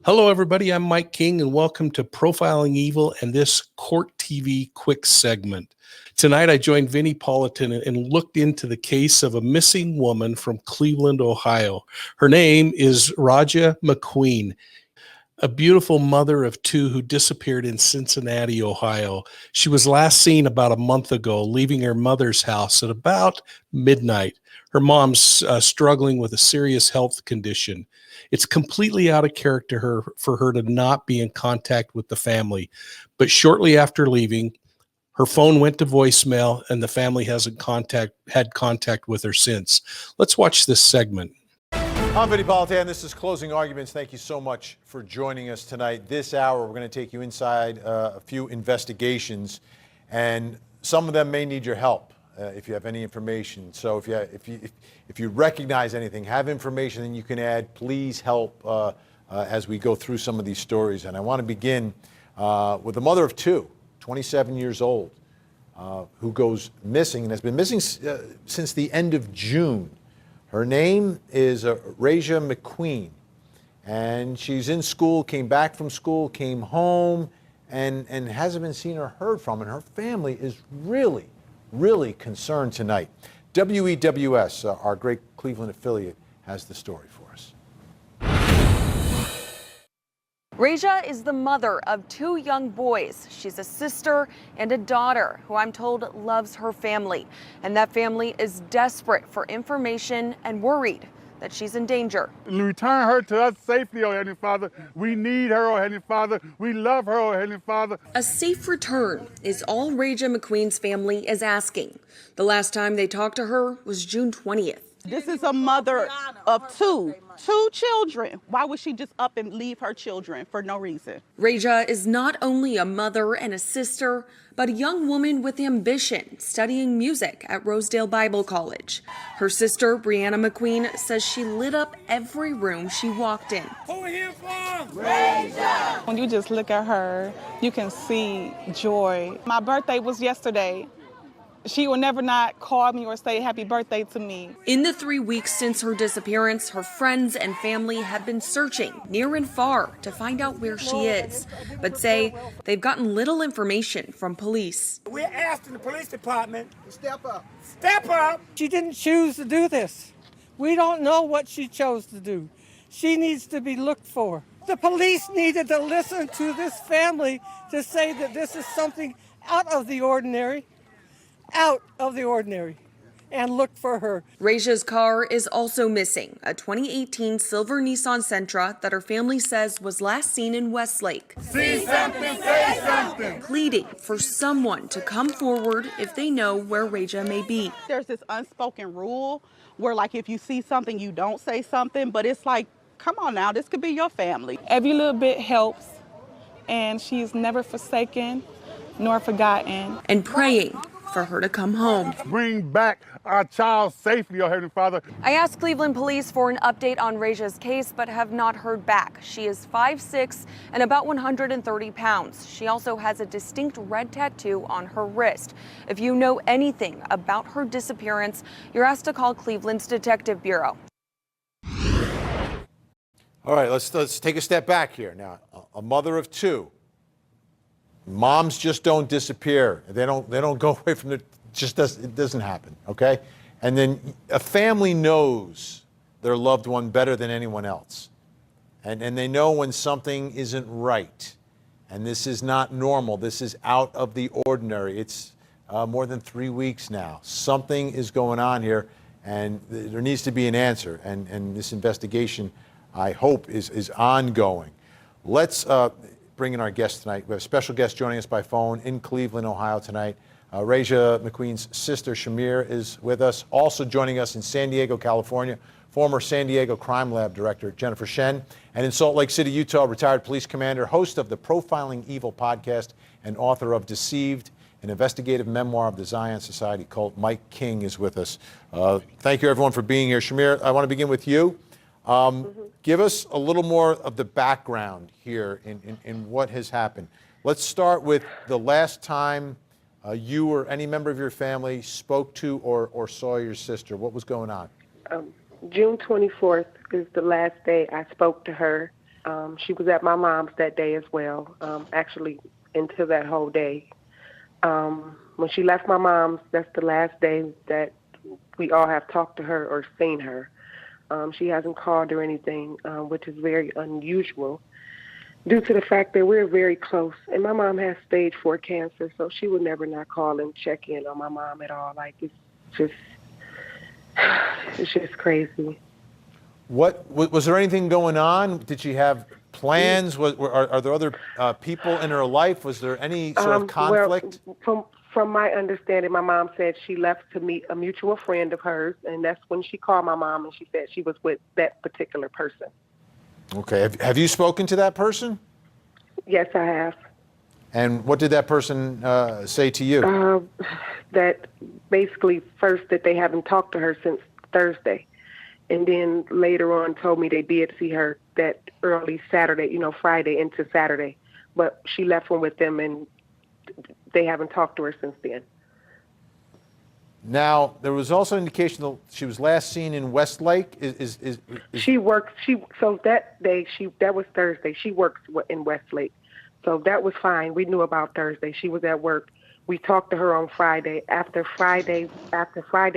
Hello, everybody. I'm Mike King, and welcome to Profiling Evil and this Court TV quick segment. Tonight, I joined Vinnie Politan and looked into the case of a missing woman from Cleveland, Ohio. Her name is Rajah McQueen, a beautiful mother of two who disappeared in Cincinnati, Ohio. She was last seen about a month ago, leaving her mother's house at about midnight. Her mom's struggling with a serious health condition. It's completely out of character for her to not be in contact with the family. But shortly after leaving, her phone went to voicemail, and the family hasn't had contact with her since. Let's watch this segment. I'm Vinnie Politan. This is Closing Arguments. Thank you so much for joining us tonight. This hour, we're going to take you inside a few investigations, and some of them may need your help if you have any information. So if you recognize anything, have information that you can add, please help as we go through some of these stories. And I want to begin with a mother of two, 27 years old, who goes missing and has been missing since the end of June. Her name is Rajah McQueen, and she's in school, came back from school, came home, and hasn't been seen or heard from. And her family is really, really concerned tonight. WEWS, our great Cleveland affiliate, has the story for us. Rajah is the mother of two young boys. She's a sister and a daughter who I'm told loves her family. And that family is desperate for information and worried that she's in danger. Return her to us safely, oh Heavenly Father. We need her, oh Heavenly Father. We love her, oh Heavenly Father. A safe return is all Rajah McQueen's family is asking. The last time they talked to her was June 20th. This is a mother of two children. Why would she just up and leave her children for no reason? Rajah is not only a mother and a sister, but a young woman with ambition, studying music at Rosedale Bible College. Her sister, Brianna McQueen, says she lit up every room she walked in. Who here for Rajah? When you just look at her, you can see joy. My birthday was yesterday. She will never not call me or say happy birthday to me. In the 3 weeks since her disappearance, her friends and family have been searching near and far to find out where she is, but say they've gotten little information from police. We're asking the police department to step up. Step up! She didn't choose to do this. We don't know what she chose to do. She needs to be looked for. The police needed to listen to this family to say that this is something out of the ordinary. And look for her. Rajah's car is also missing, a 2018 silver Nissan Sentra that her family says was last seen in Westlake. See something, say something. Pleading for someone to come forward if they know where Rajah may be. There's this unspoken rule where, like, if you see something, you don't say something, but it's like, come on now, this could be your family. Every little bit helps, and she is never forsaken nor forgotten. And praying for her to come home. Bring back our child safely, oh Heavenly Father. I asked Cleveland police for an update on Rajah's case, but have not heard back. She is 5'6" and about 130 pounds. She also has a distinct red tattoo on her wrist. If you know anything about her disappearance, you're asked to call Cleveland's Detective Bureau. All right, let's take a step back here now. A mother of two. Moms just don't disappear. They don't go away from it doesn't happen, okay? And then a family knows their loved one better than anyone else. And they know when something isn't right. And this is not normal. This is out of the ordinary. It's more than 3 weeks now. Something is going on here, and there needs to be an answer. And this investigation, I hope, is ongoing. Let's bring in our guest tonight. We have a special guest joining us by phone in Cleveland, Ohio tonight. Rajah McQueen's sister, Shamir, is with us. Also joining us in San Diego, California, former San Diego Crime Lab Director Jennifer Shen. And in Salt Lake City, Utah, retired police commander, host of the Profiling Evil podcast, and author of Deceived, an investigative memoir of the Zion Society cult. Mike King is with us. Thank you, everyone, for being here. Shamir, I want to begin with you. Give us a little more of the background here in what has happened. Let's start with the last time you or any member of your family spoke to or saw your sister. What was going on? June 24th is the last day I spoke to her. She was at my mom's that day as well, actually into that whole day. When she left my mom's, that's the last day that we all have talked to her or seen her. She hasn't called or anything, which is very unusual due to the fact that we're very close. And my mom has stage 4 cancer, so she would never not call and check in on my mom at all. Like, it's just crazy. What was there anything going on? Did she have plans? Are there other people in her life? Was there any sort of conflict? Well, from my understanding, my mom said she left to meet a mutual friend of hers, and that's when she called my mom, and she said she was with that particular person. Okay. Have you spoken to that person? Yes, I have. And what did that person say to you? That basically first that they haven't talked to her since Thursday. And then later on told me they did see her that early Saturday, Friday into Saturday. But she left one with them and they haven't talked to her since then. Now, there was also indication that she was last seen in Westlake. She works, so that day, that was Thursday. She works in Westlake. So that was fine. We knew about Thursday. She was at work. We talked to her on Friday. After Friday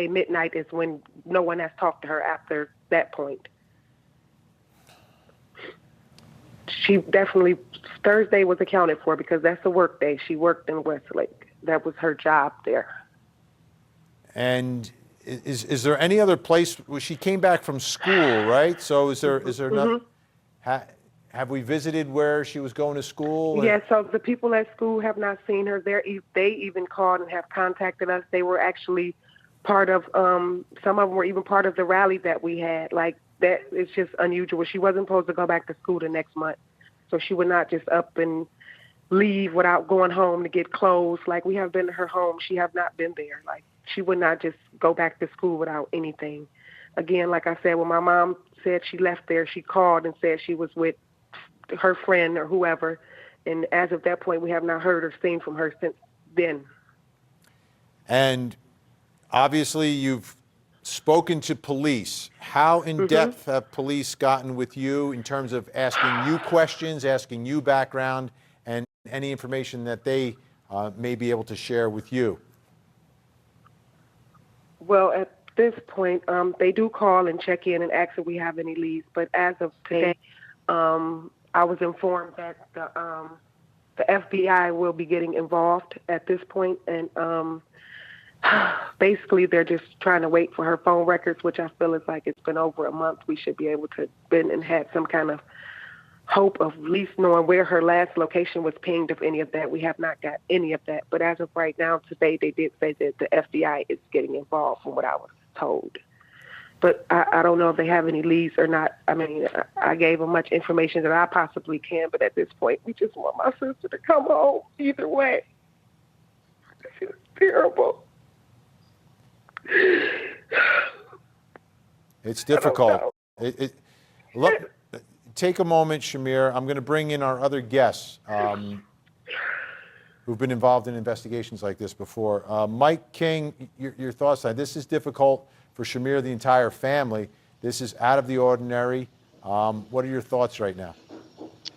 midnight is when no one has talked to her after that point. She definitely, Thursday was accounted for because that's a work day. She worked in Westlake. That was her job there. And is there any other place? Well, she came back from school, right? So is there not? Have we visited where she was going to school? Yeah, so the people at school have not seen her there. They even called and have contacted us. They were actually part of, some of them were even part of the rally that we had. Like, that is just unusual. She wasn't supposed to go back to school the next month. So she would not just up and leave without going home to get clothes. Like, we have been to her home. She have not been there. Like, she would not just go back to school without anything. Again, like I said, when my mom said she left there, she called and said she was with her friend or whoever, and as of that point, we have not heard or seen from her since then. And obviously, you've spoken to police. How in depth have police gotten with you in terms of asking you questions, asking you background, and any information that they may be able to share with you? Well, at this point, they do call and check in and ask if we have any leads, but as of today, I was informed that the FBI will be getting involved at this point, and basically they're just trying to wait for her phone records, which I feel is like it's been over a month. We should be able to been and had some kind of hope of at least knowing where her last location was pinged, if any of that. We have not got any of that, but as of right now, today, they did say that the FBI is getting involved from what I was told. But I don't know if they have any leads or not. I mean, I gave them much information that I possibly can, but at this point, we just want my sister to come home either way. It's terrible. It's difficult. Look, take a moment, Shamir. I'm going to bring in our other guests who've been involved in investigations like this before. Mike King, your thoughts on this? Is difficult for Shamir, the entire family. This is out of the ordinary. What are your thoughts right now?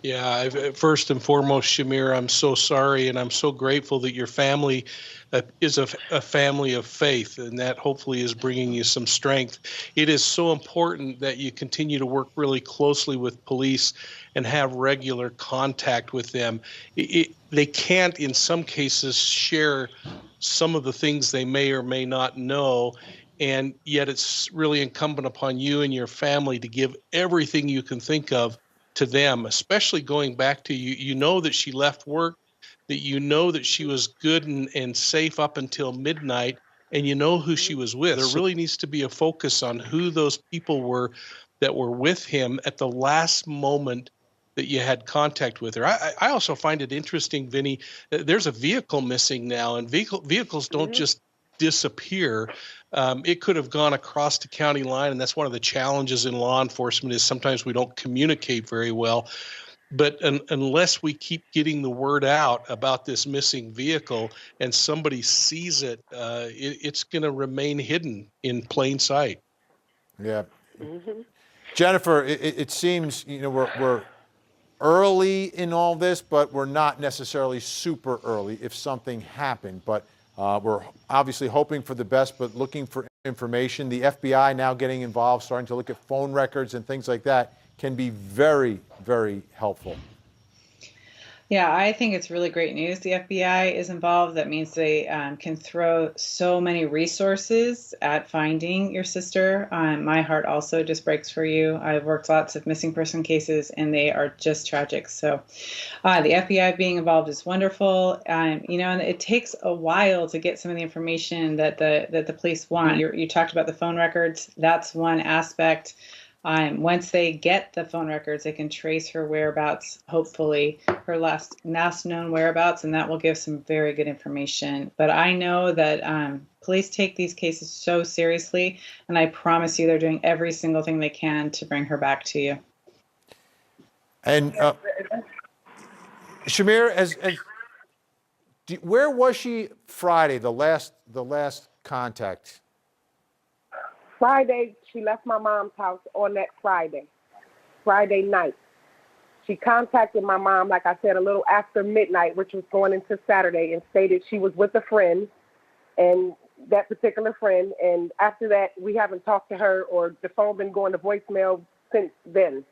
Yeah, first and foremost, Shamir, I'm so sorry, and I'm so grateful that your family is a family of faith, and that hopefully is bringing you some strength. It is so important that you continue to work really closely with police and have regular contact with them. They can't, in some cases, share some of the things they may or may not know, and yet it's really incumbent upon you and your family to give everything you can think of to them, especially going back to you know that she left work, that you know that she was good and safe up until midnight, and you know who she was with. There really needs to be a focus on who those people were that were with him at the last moment that you had contact with her. I also find it interesting, Vinny, there's a vehicle missing now, and vehicles don't just disappear. It could have gone across the county line, and that's one of the challenges in law enforcement is sometimes we don't communicate very well. But unless we keep getting the word out about this missing vehicle and somebody sees it, it's going to remain hidden in plain sight. Yeah. Jennifer, it seems we're early in all this, but we're not necessarily super early if something happened. But we're obviously hoping for the best, but looking for information. The FBI now getting involved, starting to look at phone records and things like that can be very, very helpful. Yeah, I think it's really great news the FBI is involved. That means they can throw so many resources at finding your sister. My heart also just breaks for you. I've worked lots of missing person cases, and they are just tragic. So the FBI being involved is wonderful. And it takes a while to get some of the information that the police want. You talked about the phone records. That's one aspect. Once they get the phone records, they can trace her whereabouts, hopefully her last known whereabouts, and that will give some very good information. But I know that police take these cases so seriously, and I promise you they're doing every single thing they can to bring her back to you. And Shamir, where was she Friday, the last contact? Friday, she left my mom's house on that Friday night. She contacted my mom, like I said, a little after midnight, which was going into Saturday, and stated she was with a friend, and that particular friend. And after that, we haven't talked to her, or the phone been going to voicemail since then.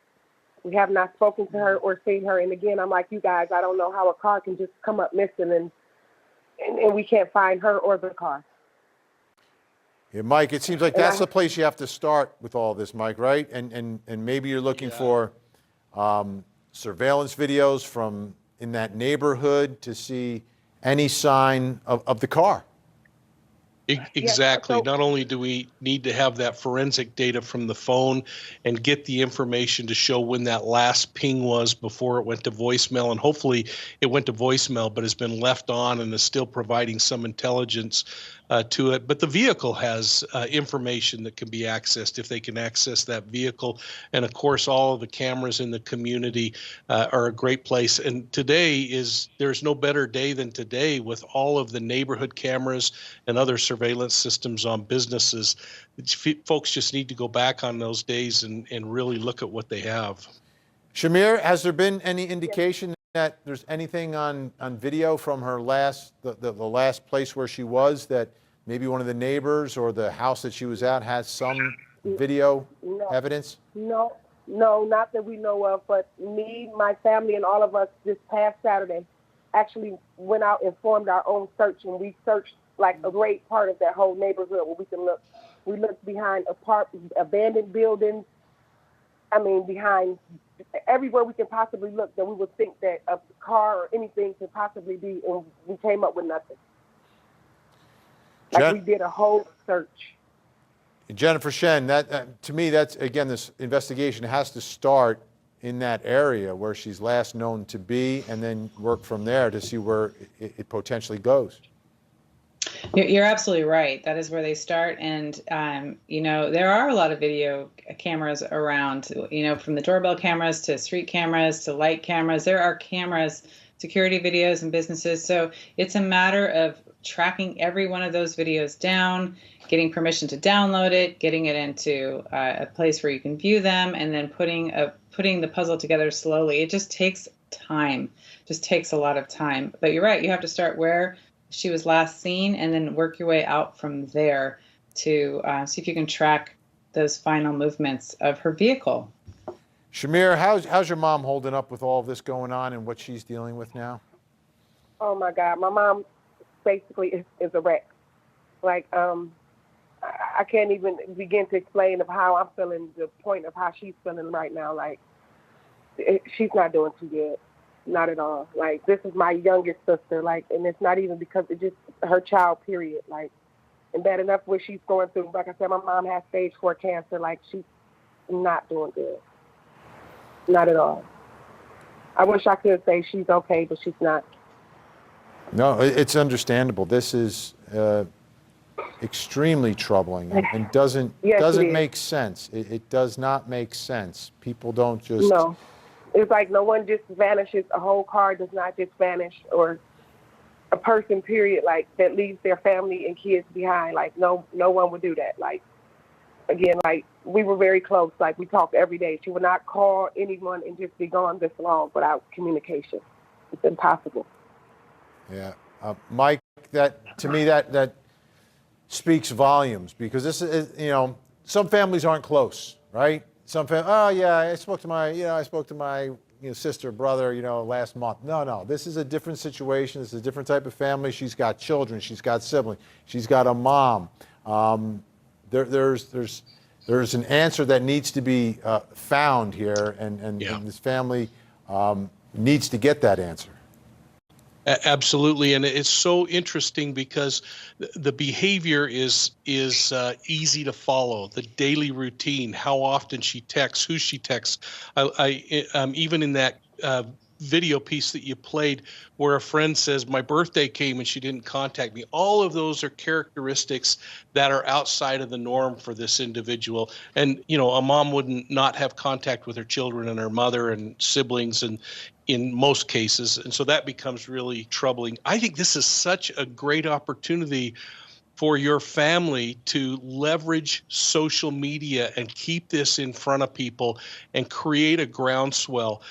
We have not spoken to her or seen her. And again, I'm like, you guys, I don't know how a car can just come up missing and we can't find her or the car. Yeah, Mike, it seems like that's the place you have to start with all this, Mike, right? And maybe you're looking for surveillance videos from in that neighborhood to see any sign of the car. Exactly. Yeah, so not only do we need to have that forensic data from the phone and get the information to show when that last ping was before it went to voicemail, and hopefully it went to voicemail but has been left on and is still providing some intelligence to it. But the vehicle has information that can be accessed if they can access that vehicle. And of course, all of the cameras in the community are a great place. And there's no better day than today with all of the neighborhood cameras and other surveillance systems on businesses. Folks just need to go back on those days and really look at what they have. Shamir, has there been any indication that there's anything on video from her the last place where she was, that maybe one of the neighbors or the house that she was at has some video evidence? No, not that we know of. But me, my family, and all of us this past Saturday actually went out and formed our own search, and we searched like a great part of that whole neighborhood where we can look. We looked behind abandoned buildings. I mean, behind everywhere we can possibly look that we would think that a car or anything could possibly be, and we came up with nothing. Like we did a whole search. Jennifer Shen, to me, that's, again, this investigation has to start in that area where she's last known to be, and then work from there to see where it potentially goes. You're absolutely right. That is where they start. And, there are a lot of video cameras around, from the doorbell cameras to street cameras to light cameras. There are cameras, security videos in businesses. So it's a matter of tracking every one of those videos down, getting permission to download it, getting it into a place where you can view them, and then putting the puzzle together slowly. It just takes time, just takes a lot of time. But you're right. You have to start where she was last seen and then work your way out from there to see if you can track those final movements of her vehicle. Shamir, how's your mom holding up with all of this going on and what she's dealing with now? Oh my God, my mom basically is a wreck. Like, I can't even begin to explain of how I'm feeling, the point of how she's feeling right now. Like, she's not doing too good. Not at all. Like, this is my youngest sister, like, and it's not even because it's just her child, period. Like, and bad enough what she's going through. Like I said, my mom has stage 4 cancer. Like, she's not doing good. Not at all. I wish I could say she's okay, but she's not. No, it's understandable. This is extremely troubling and doesn't make sense. It does not make sense. People don't just... No. It's like no one just vanishes. A whole car does not just vanish, or a person, period, like, that leaves their family and kids behind. Like, no one would do that. Like, again, like, we were very close. Like, we talked every day. She would not call anyone and just be gone this long without communication. It's impossible. Yeah. Mike, to me, that speaks volumes, because this is, some families aren't close, right? Some oh yeah, I spoke to my sister, brother, last month. No, this is a different situation. This is a different type of family. She's got children. She's got siblings. She's got a mom. There's an answer that needs to be found here, and this family needs to get that answer. Absolutely, and it's so interesting because the behavior is easy to follow. The daily routine, how often she texts, who she texts. I even in that video piece that you played, where a friend says, "My birthday came and she didn't contact me." All of those are characteristics that are outside of the norm for this individual. And a mom wouldn't not have contact with her children and her mother and siblings, and in most cases. And so that becomes really troubling. I think this is such a great opportunity for your family to leverage social media and keep this in front of people and create a groundswell.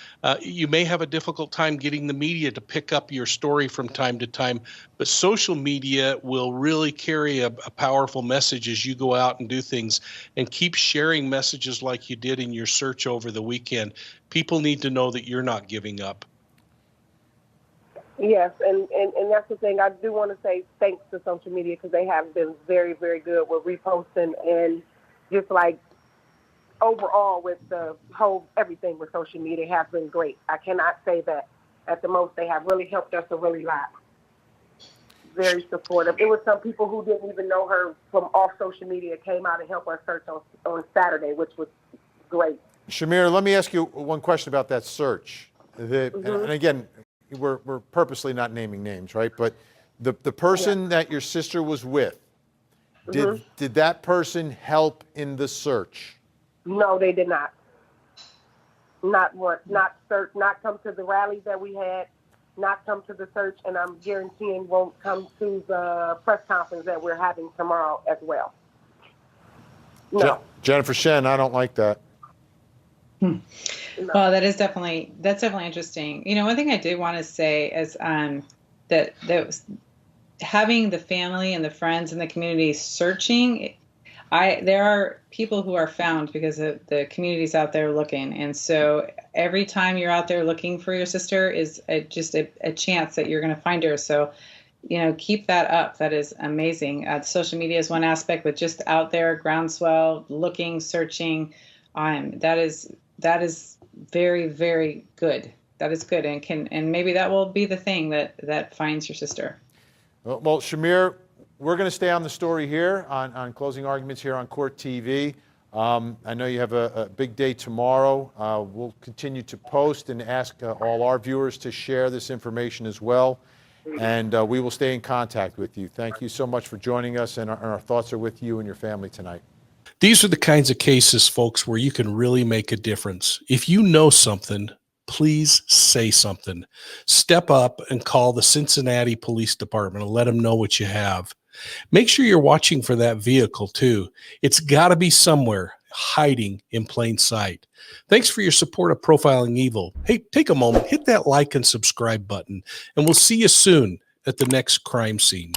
You may have a difficult time getting the media to pick up your story from time to time, but social media will really carry a powerful message as you go out and do things, and keep sharing messages like you did in your search over the weekend. People need to know that you're not giving up. Yes, and that's the thing. I do want to say thanks to social media, because they have been very, very good with reposting, and just like overall with the whole everything with social media has been great. I cannot say that at the most. They have really helped us a really lot. Very supportive. It was some people who didn't even know her from off social media came out and helped us search on Saturday, which was great. Shamir, let me ask you one question about that search. And again, we're purposely not naming names, right? But the person that your sister was with, did that person help in the search? No, they did not. Not search, not come to the rallies that we had, not come to the search, and I'm guaranteeing won't come to the press conference that we're having tomorrow as well. No. Jennifer Shen, I don't like that. No. Well, that's definitely interesting. One thing I did want to say is that was having the family and the friends and the community searching. There are people who are found because of the communities out there looking, and so every time you're out there looking for your sister is just a chance that you're going to find her. So, keep that up. That is amazing. Social media is one aspect, but just out there, groundswell, looking, searching, that is very, very good. That is good, and maybe that will be the thing that finds your sister. Well, Shamir, we're going to stay on the story here on Closing Arguments here on CourtTV. I know you have a big day tomorrow. We'll continue to post and ask all our viewers to share this information as well, and we will stay in contact with you. Thank you so much for joining us, and our thoughts are with you and your family tonight. These are the kinds of cases, folks, where you can really make a difference. If you know something, please say something. Step up and call the Cincinnati Police Department and let them know what you have. Make sure you're watching for that vehicle, too. It's got to be somewhere hiding in plain sight. Thanks for your support of Profiling Evil. Hey, take a moment, hit that like and subscribe button, and we'll see you soon at the next crime scene.